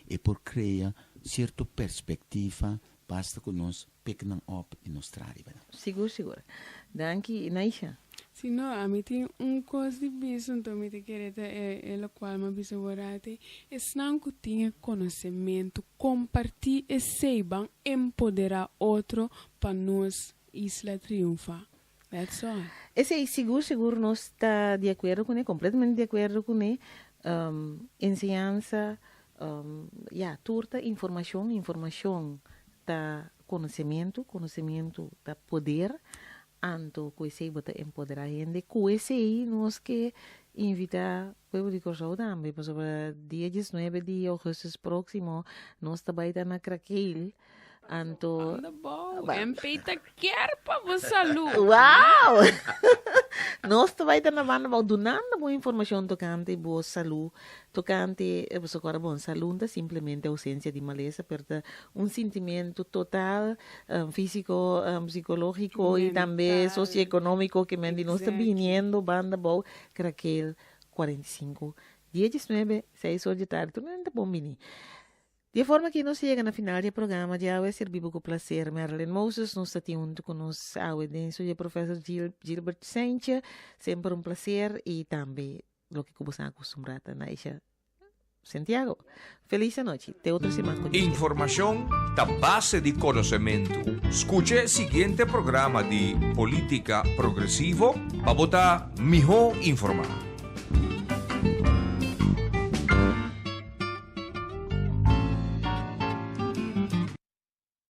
é por criar certa perspectiva basta que nós pequenan op e nos trabalhamos. Seguro. Danke, Naisha. Se não, a mim tem coisa de bicho, então me te querer é o qual me bicho vorate, é não que tenha conhecimento, compartilhar e saibam empoderar outro para nós isla triunfar. That's all. Esse aí, seguro, nós está de acordo com ele, completamente de acordo com ele. Ensinança, turta, informação da conhecimento da poder, anto com esse aí bota empoderar a gente, com esse aí nós que invitar, eu digo já também, sobre dia 19 de agosto próximo, nós também está na Craquil. Anto Empeita quer para você saúde. Uau! Nós também estamos na banda donando boa informação tocante boa saúde, tocante agora bom saúde simplesmente ausência de maleza, perda sentimento total físico, psicológico e também socioeconômico que mente nós está vindo banda boa Craquel 45 dia 19 6 horas de tarde, tu não é bom menino. De forma que nós chegamos no final do programa, já é servir com prazer Marilyn Moses, nós estamos junto com nós, o professor Gilbert Sanchez, sempre prazer e também o que você está acostumado a Naisha Santiago. Feliz noite, até outra semana. Información da base de conocimiento. Escuche el siguiente programa de Política Progresivo para votar mejor informado.